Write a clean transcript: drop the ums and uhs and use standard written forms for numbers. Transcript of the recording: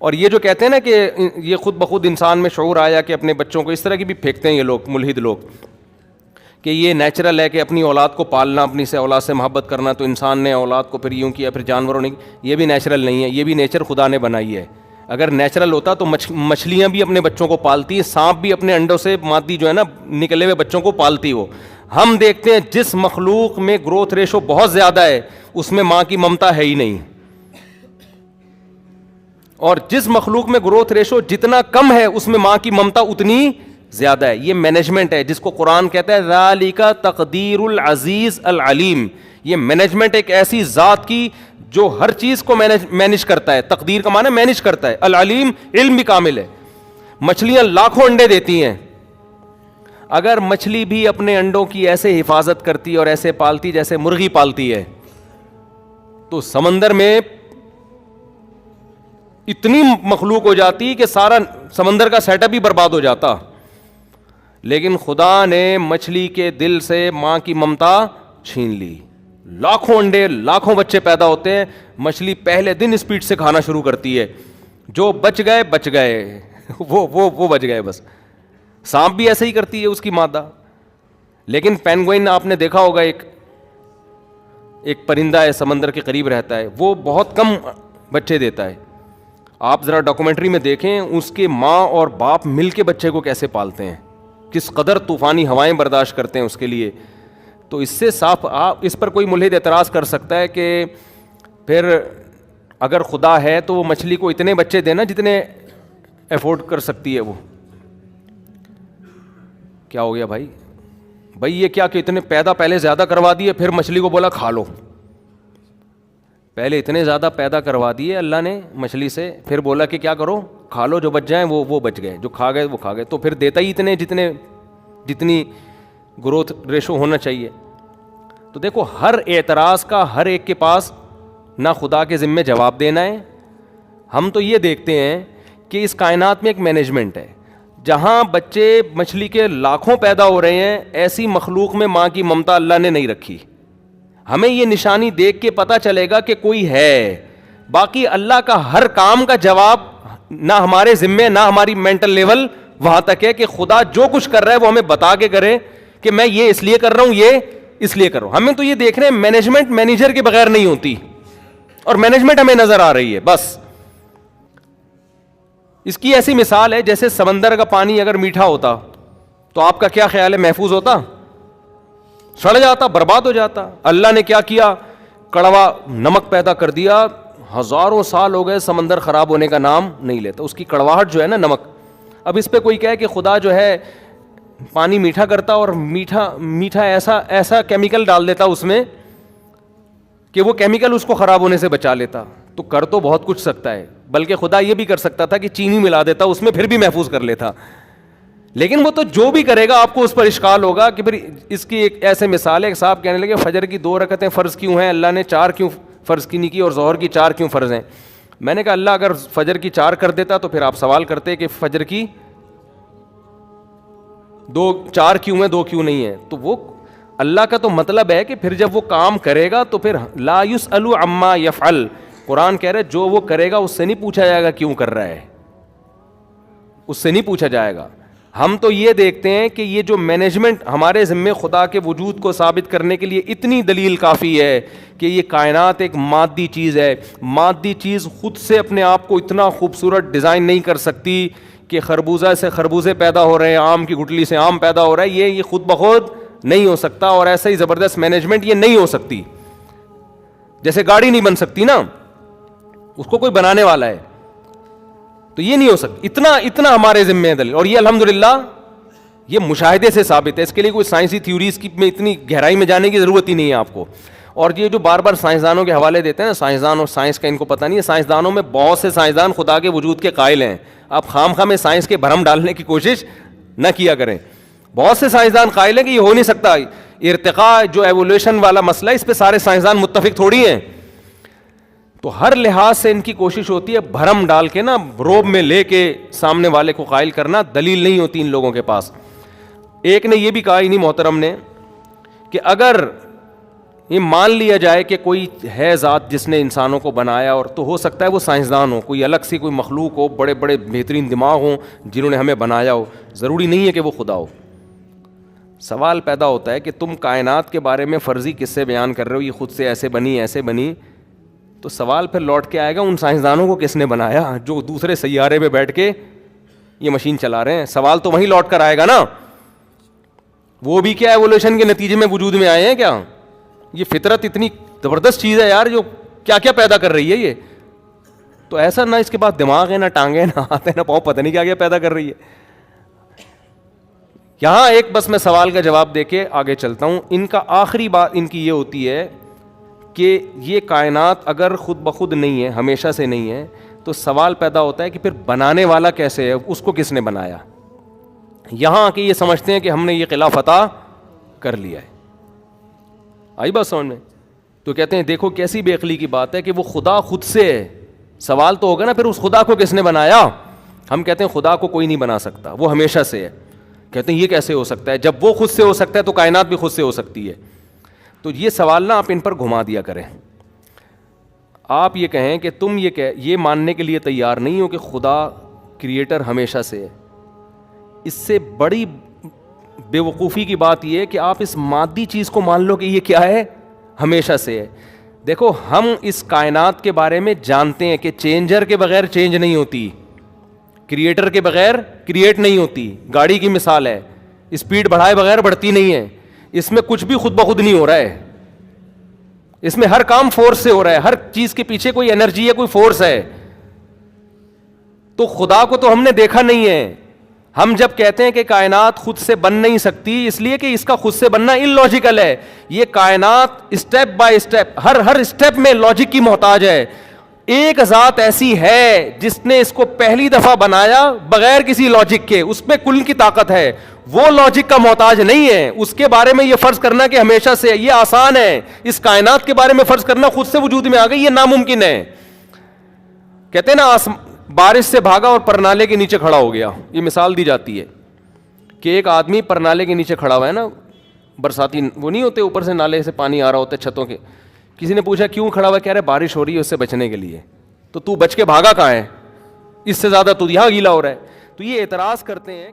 اور یہ جو کہتے ہیں نا کہ یہ خود بخود انسان میں شعور آیا کہ اپنے بچوں کو، اس طرح کی بھی پھینکتے ہیں یہ لوگ ملحد لوگ کہ یہ نیچرل ہے کہ اپنی اولاد کو پالنا، اپنی سے اولاد سے محبت کرنا، تو انسان نے اولاد کو پھر یوں کیا، پھر جانوروں نے، یہ بھی نیچرل نہیں ہے، یہ بھی نیچر خدا نے بنائی ہے. اگر نیچرل ہوتا تو مچھلیاں بھی اپنے بچوں کو پالتی ہیں، سانپ بھی اپنے انڈوں سے مادی جو ہے نا نکلے ہوئے بچوں کو پالتی ہو. ہم دیکھتے ہیں جس مخلوق میں گروتھ ریشو بہت زیادہ ہے اس میں ماں کی ممتا ہے ہی نہیں، اور جس مخلوق میں گروتھ ریشو جتنا کم ہے اس میں ماں کی ممتا اتنی زیادہ ہے. یہ مینجمنٹ ہے جس کو قرآن کہتا ہے ذالک تقدیر العزیز العلیم. یہ مینجمنٹ ایک ایسی ذات کی جو ہر چیز کو مینج کرتا ہے. تقدیر کا معنی مینج کرتا ہے، العلیم علم بھی کامل ہے. مچھلیاں لاکھوں انڈے دیتی ہیں، اگر مچھلی بھی اپنے انڈوں کی ایسے حفاظت کرتی اور ایسے پالتی جیسے مرغی پالتی ہے تو سمندر میں اتنی مخلوق ہو جاتی کہ سارا سمندر کا سیٹ اپ ہی برباد ہو جاتا. لیکن خدا نے مچھلی کے دل سے ماں کی ممتا چھین لی. لاکھوں انڈے، لاکھوں بچے پیدا ہوتے ہیں، مچھلی پہلے دن اسپیڈ سے کھانا شروع کرتی ہے، جو بچ گئے بچ گئے، وہ بچ گئے بس. سانپ بھی ایسے ہی کرتی ہے اس کی مادہ. لیکن پینگوئن آپ نے دیکھا ہوگا، ایک پرندہ ہے سمندر کے قریب رہتا ہے، وہ بہت کم بچے دیتا ہے. آپ ذرا ڈاکومنٹری میں دیکھیں اس کے ماں اور باپ مل کے بچے کو کیسے پالتے ہیں، کس قدر طوفانی ہوائیں برداشت کرتے ہیں اس کے لیے. تو اس سے صاف اس پر کوئی ملحد اعتراض کر سکتا ہے کہ پھر اگر خدا ہے تو وہ مچھلی کو اتنے بچے دینا جتنے افورڈ کر سکتی ہے. وہ کیا ہو گیا بھائی یہ کیا کہ اتنے پیدا پہلے زیادہ کروا دیے، پھر مچھلی کو بولا کھا لو. پہلے اتنے زیادہ پیدا کروا دیے اللہ نے مچھلی سے، پھر بولا کہ کیا کرو کھا لو، جو بچ جائیں وہ بچ گئے، جو کھا گئے وہ کھا گئے. تو پھر دیتا ہی اتنے جتنی گروتھ ریشو ہونا چاہیے. تو دیکھو ہر اعتراض کا ہر ایک کے پاس نہ خدا کے ذمے جواب دینا ہے. ہم تو یہ دیکھتے ہیں کہ اس کائنات میں ایک مینجمنٹ ہے، جہاں بچے مچھلی کے لاکھوں پیدا ہو رہے ہیں، ایسی مخلوق میں ماں کی ممتا اللہ نے نہیں رکھی. ہمیں یہ نشانی دیکھ کے پتہ چلے گا کہ کوئی ہے. باقی اللہ کا ہر کام کا جواب نہ ہمارے ذمے، نہ ہماری مینٹل لیول وہاں تک ہے کہ خدا جو کچھ کر رہا ہے وہ ہمیں بتا کے کرے کہ میں یہ اس لیے کر رہا ہوں، یہ اس لیے کر رہا ہوں. ہمیں تو یہ دیکھ رہے ہیں مینجمنٹ مینیجر کے بغیر نہیں ہوتی، اور مینجمنٹ ہمیں نظر آ رہی ہے بس. اس کی ایسی مثال ہے جیسے سمندر کا پانی اگر میٹھا ہوتا تو آپ کا کیا خیال ہے، محفوظ ہوتا؟ سڑ جاتا، برباد ہو جاتا. اللہ نے کیا کیا، کڑوا نمک پیدا کر دیا. ہزاروں سال ہو گئے سمندر خراب ہونے کا نام نہیں لیتا. اس کی کڑواہٹ جو ہے نا نمک. اب اس پہ کوئی کہے کہ خدا جو ہے پانی میٹھا کرتا اور میٹھا ایسا کیمیکل ڈال دیتا اس میں کہ وہ کیمیکل اس کو خراب ہونے سے بچا لیتا. تو کر تو بہت کچھ سکتا ہے، بلکہ خدا یہ بھی کر سکتا تھا کہ چینی ملا دیتا اس میں، پھر بھی محفوظ کر لیتا. لیکن وہ تو جو بھی کرے گا آپ کو اس پر اشکال ہوگا کہ پھر اس کی ایک ایسے مثال ہے. ایک صاحب کہنے لگے فجر کی 2 رکعتیں فرض کیوں ہیں، اللہ نے 4 کیوں فرض کی نہیں کی، اور ظہر کی 4 کیوں فرض ہیں؟ میں نے کہا اللہ اگر فجر کی 4 کر دیتا تو پھر آپ سوال کرتے کہ فجر کی 4 کیوں ہیں 2 کیوں نہیں ہیں. تو وہ اللہ کا تو مطلب ہے کہ پھر جب وہ کام کرے گا تو پھر لا یسأل عما یفعل. قرآن کہہ رہے جو وہ کرے گا اس سے نہیں پوچھا جائے گا کیوں کر رہا ہے، اس سے نہیں پوچھا جائے گا. ہم تو یہ دیکھتے ہیں کہ یہ جو مینجمنٹ ہمارے ذمے خدا کے وجود کو ثابت کرنے کے لیے اتنی دلیل کافی ہے کہ یہ کائنات ایک مادی چیز ہے. مادی چیز خود سے اپنے آپ کو اتنا خوبصورت ڈیزائن نہیں کر سکتی کہ خربوزہ سے خربوزے پیدا ہو رہے ہیں، آم کی گٹلی سے آم پیدا ہو رہا ہے. یہ خود بخود نہیں ہو سکتا، اور ایسا ہی زبردست مینجمنٹ یہ نہیں ہو سکتی. جیسے گاڑی نہیں بن سکتی نا، اس کو کوئی بنانے والا ہے، تو یہ نہیں ہو سکتا. اتنا ہمارے ذمہ ہے دلیل. اور یہ الحمدللہ یہ مشاہدے سے ثابت ہے. اس کے لیے کوئی سائنسی تھیوریز کی میں اتنی گہرائی میں جانے کی ضرورت ہی نہیں ہے آپ کو. اور یہ جو بار بار سائنسدانوں کے حوالے دیتے ہیں نا، سائنسدان اور سائنس کا ان کو پتہ نہیں ہے. سائنسدانوں میں بہت سے سائنسدان خدا کے وجود کے قائل ہیں. آپ خام خواہ میں سائنس کے بھرم ڈالنے کی کوشش نہ کیا کریں. بہت سے سائنسدان قائل ہیں کہ یہ ہو نہیں سکتا. ارتقاء جو ایوولوشن والا مسئلہ ہے، اس پہ سارے سائنسدان متفق تھوڑی ہیں. تو ہر لحاظ سے ان کی کوشش ہوتی ہے بھرم ڈال کے نا، روب میں لے کے سامنے والے کو قائل کرنا. دلیل نہیں ہوتی ان لوگوں کے پاس. ایک نے یہ بھی کہا انہی محترم نے کہ اگر یہ مان لیا جائے کہ کوئی ہے ذات جس نے انسانوں کو بنایا, اور تو ہو سکتا ہے وہ سائنسدان ہو, کوئی الگ سی کوئی مخلوق ہو, بڑے بڑے بہترین دماغ ہوں جنہوں نے ہمیں بنایا ہو, ضروری نہیں ہے کہ وہ خدا ہو. سوال پیدا ہوتا ہے کہ تم کائنات کے بارے میں فرضی قصے بیان کر رہے ہو, یہ خود سے ایسے بنی ایسے بنی, تو سوال پھر لوٹ کے آئے گا ان سائنسدانوں کو کس نے بنایا جو دوسرے سیارے پہ بیٹھ کے یہ مشین چلا رہے ہیں. سوال تو وہیں لوٹ کر آئے گا نا, وہ بھی کیا ایوولوشن کے نتیجے میں وجود میں آئے ہیں کیا؟ یہ فطرت اتنی زبردست چیز ہے یار, جو کیا کیا پیدا کر رہی ہے یہ. تو ایسا نہ اس کے بعد دماغ ہے, نہ ٹانگیں, نہ ہاتھ ہے, نہ پاؤں, پتہ نہیں کیا کیا پیدا کر رہی ہے. یہاں ایک بس میں سوال کا جواب دے کے آگے چلتا ہوں. ان کا آخری بات ان کی یہ ہوتی ہے کہ یہ کائنات اگر خود بخود نہیں ہے, ہمیشہ سے نہیں ہے, تو سوال پیدا ہوتا ہے کہ پھر بنانے والا کیسے ہے, اس کو کس نے بنایا. یہاں آ کے یہ سمجھتے ہیں کہ ہم نے یہ قلعہ فتح کر لیا ہے. آئی بات سمجھ میں؟ تو کہتے ہیں دیکھو کیسی بے عقلی کی بات ہے کہ وہ خدا خود سے ہے. سوال تو ہوگا نا پھر اس خدا کو کس نے بنایا. ہم کہتے ہیں خدا کو کوئی نہیں بنا سکتا, وہ ہمیشہ سے ہے. کہتے ہیں یہ کیسے ہو سکتا ہے, جب وہ خود سے ہو سکتا ہے تو کائنات بھی خود سے ہو سکتی ہے. تو یہ سوال نا آپ ان پر گھما دیا کریں. آپ یہ کہیں کہ تم یہ ماننے کے لیے تیار نہیں ہو کہ خدا کریٹر ہمیشہ سے ہے. اس سے بڑی بے وقوفی کی بات یہ ہے کہ آپ اس مادی چیز کو مان لو کہ یہ کیا ہے, ہمیشہ سے ہے. دیکھو ہم اس کائنات کے بارے میں جانتے ہیں کہ چینجر کے بغیر چینج نہیں ہوتی, کریٹر کے بغیر کریٹ نہیں ہوتی. گاڑی کی مثال ہے, اسپیڈ بڑھائے بغیر بڑھتی نہیں ہے. اس میں کچھ بھی خود بخود نہیں ہو رہا ہے, اس میں ہر کام فورس سے ہو رہا ہے. ہر چیز کے پیچھے کوئی انرجی ہے, کوئی فورس ہے. تو خدا کو تو ہم نے دیکھا نہیں ہے. ہم جب کہتے ہیں کہ کائنات خود سے بن نہیں سکتی, اس لیے کہ اس کا خود سے بننا ان لاجیکل ہے. یہ کائنات step by step, Hare step میں لاجک کی محتاج ہے. ایک ذات ایسی ہے جس نے اس کو پہلی دفعہ بنایا بغیر کسی لاجک کے, اس میں کل کی طاقت ہے, وہ لاجک کا محتاج نہیں ہے. اس کے بارے میں یہ فرض کرنا کہ ہمیشہ سے, یہ آسان ہے. اس کائنات کے بارے میں فرض کرنا خود سے وجود میں آ گئی, یہ ناممکن ہے. کہتے ہیں نا بارش سے بھاگا اور پرنالے کے نیچے کھڑا ہو گیا. یہ مثال دی جاتی ہے کہ ایک آدمی پرنالے کے نیچے کھڑا ہوا ہے نا, برساتی وہ نہیں ہوتے, اوپر سے نالے سے پانی آ رہا ہوتا ہے چھتوں کے. کسی نے پوچھا کیوں کھڑا ہوا ہے, کہہ رہے بارش ہو رہی ہے اس سے بچنے کے لیے. تو بچ کے بھاگا کہاں ہے, اس سے زیادہ تو یہاں گیلا ہو رہا ہے. تو یہ اعتراض کرتے ہیں.